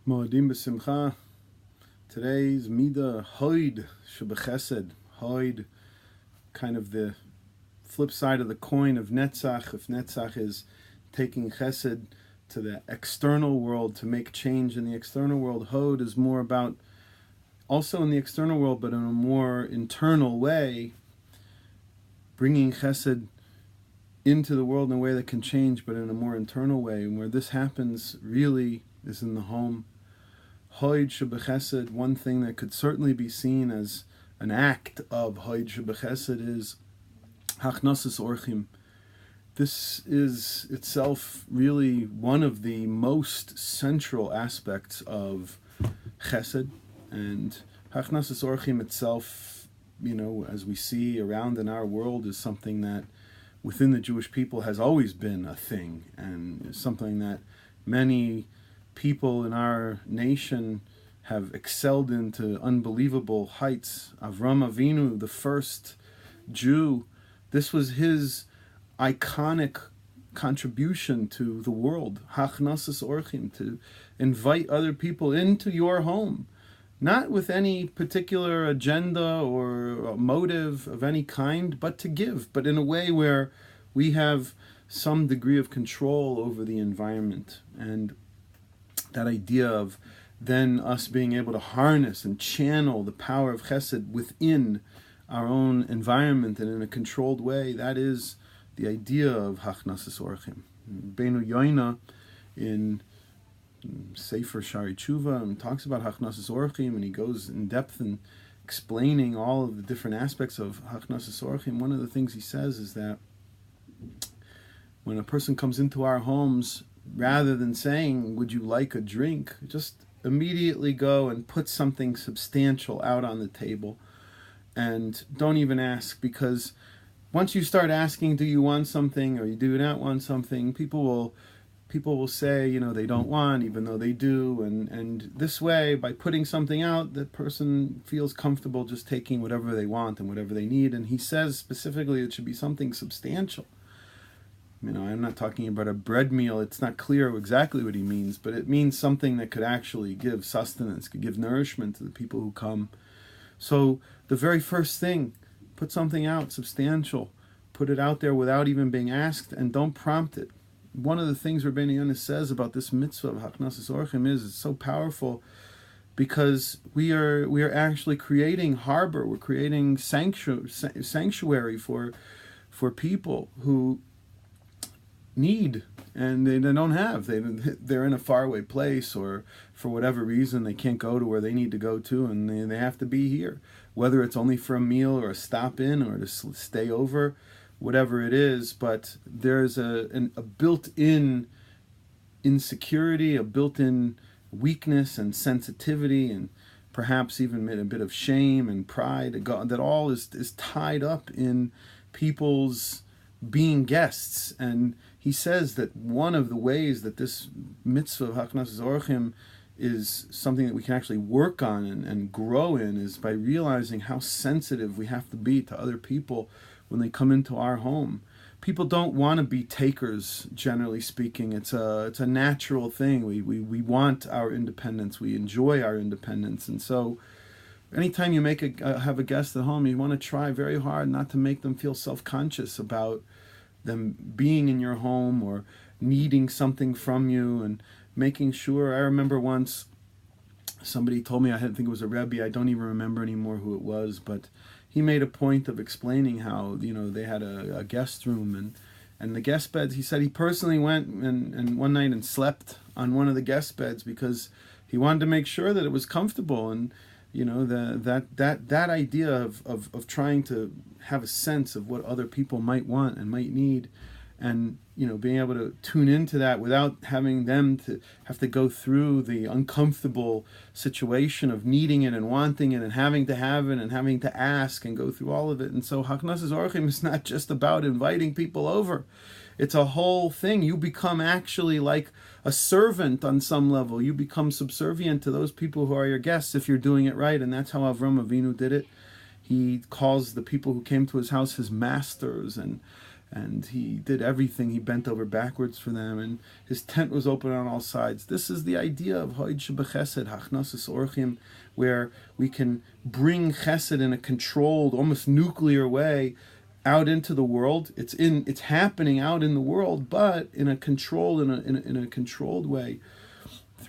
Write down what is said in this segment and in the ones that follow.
Moadim b'simcha. Today's Midah Hod Sh'Bechesed. Hod, kind of the flip side of the coin of Netzach. If Netzach is taking Chesed to the external world to make change in the external world, Hod is more about also in the external world, but in a more internal way, bringing Chesed into the world in a way that can change, but in a more internal way. And where this happens really is in the home. Hod Sh'Bechesed, one thing that could certainly be seen as an act of Hod Sh'Bechesed is Hachnasis Orchim. This is itself really one of the most central aspects of Chesed, and Hachnasis Orchim itself, as we see around in our world, is something that within the Jewish people has always been a thing, and something that many people in our nation have excelled into unbelievable heights. Avram Avinu, the first Jew, this was his iconic contribution to the world, Hachnasis Orchim, to invite other people into your home, not with any particular agenda or motive of any kind, but to give, but in a way where we have some degree of control over the environment. And that idea of then us being able to harness and channel the power of Chesed within our own environment and in a controlled way, that is the idea of Hachnasis Orchim. Benu Yoina in Sefer Shari Tshuva talks about Hachnasis Orchim, and he goes in depth in explaining all of the different aspects of Hachnasis Orchim. One of the things he says is that when a person comes into our homes, rather than saying, would you like a drink, just immediately go and put something substantial out on the table. And don't even ask, because once you start asking, do you want something or you do not want something, people will say, they don't want, even though they do. And this way, by putting something out, that person feels comfortable just taking whatever they want and whatever they need. And he says specifically it should be something substantial. I'm not talking about a bread meal. It's not clear exactly what he means, but it means something that could actually give sustenance, could give nourishment to the people who come. So the very first thing, put something out substantial, put it out there without even being asked, and don't prompt it. One of the things Rabbeinu Yonah says about this mitzvah of Hachnasis Orchim is it's so powerful because we are actually creating harbor, we're creating sanctuary for people who need and they don't have. They're in a faraway place, or for whatever reason they can't go to where they need to go to, and they have to be here, whether it's only for a meal or a stop in or to stay over, whatever it is. But there's a built-in insecurity, a built-in weakness and sensitivity, and perhaps even a bit of shame and pride that all is tied up in people's being guests. And he says that one of the ways that this mitzvah of Hachnasis Orchim is something that we can actually work on and grow in is by realizing how sensitive we have to be to other people when they come into our home. People don't want to be takers, generally speaking. It's a natural thing. We want our independence. We enjoy our independence. And so anytime you have a guest at home, you want to try very hard not to make them feel self-conscious about them being in your home or needing something from you, and making sure. I remember once somebody told me, I think it was a Rebbe, I don't even remember anymore who it was, but he made a point of explaining how they had a guest room and the guest beds. He said he personally went and one night and slept on one of the guest beds because he wanted to make sure that it was comfortable. And that idea of trying to have a sense of what other people might want and might need, and being able to tune into that without having them to have to go through the uncomfortable situation of needing it and wanting it and having to have it and having to ask and go through all of it. And so Hachnasis Orchim is not just about inviting people over. It's a whole thing. You become actually like a servant on some level. You become subservient to those people who are your guests if you're doing it right. And that's how Avram Avinu did it. He calls the people who came to his house his masters. And and he did everything. He bent over backwards for them, and his tent was open on all sides. This is the idea of Hod Sh'Bechesed, Hachnasus Orchim, where we can bring chesed in a controlled, almost nuclear way out into the world. It's happening out in the world, but in a controlled in a controlled way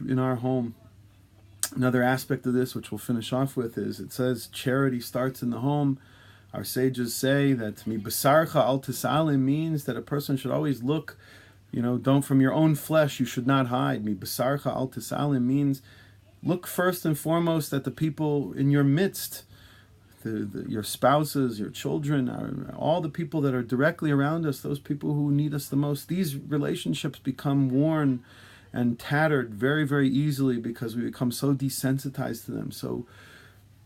in our home. Another aspect of this, which we'll finish off with, is it says charity starts in the home. Our sages say that mi basarcha al tisalim means that a person should always look, don't from your own flesh you should not hide. Mi basarcha al tisalim means look first and foremost at the people in your midst, your spouses, your children, all the people that are directly around us, those people who need us the most. These relationships become worn and tattered very, very easily because we become so desensitized to them. So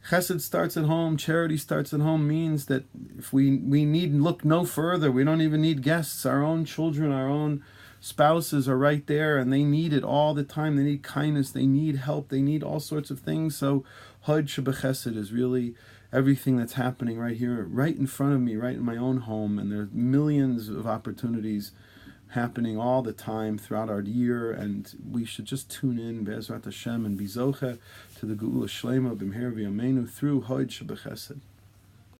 chesed starts at home, charity starts at home means that if we need look no further, we don't even need guests. Our own children, our own spouses are right there, and they need it all the time. They need kindness, they need help, they need all sorts of things. So Hod Sh'Bechesed is really everything that's happening right here, right in front of me, right in my own home, and there's millions of opportunities happening all the time throughout our year, and we should just tune in, Be'ezrat Hashem, and be zoche to the Geula Shlema B'mher V'yameinu through Hod Sh'Bechesed.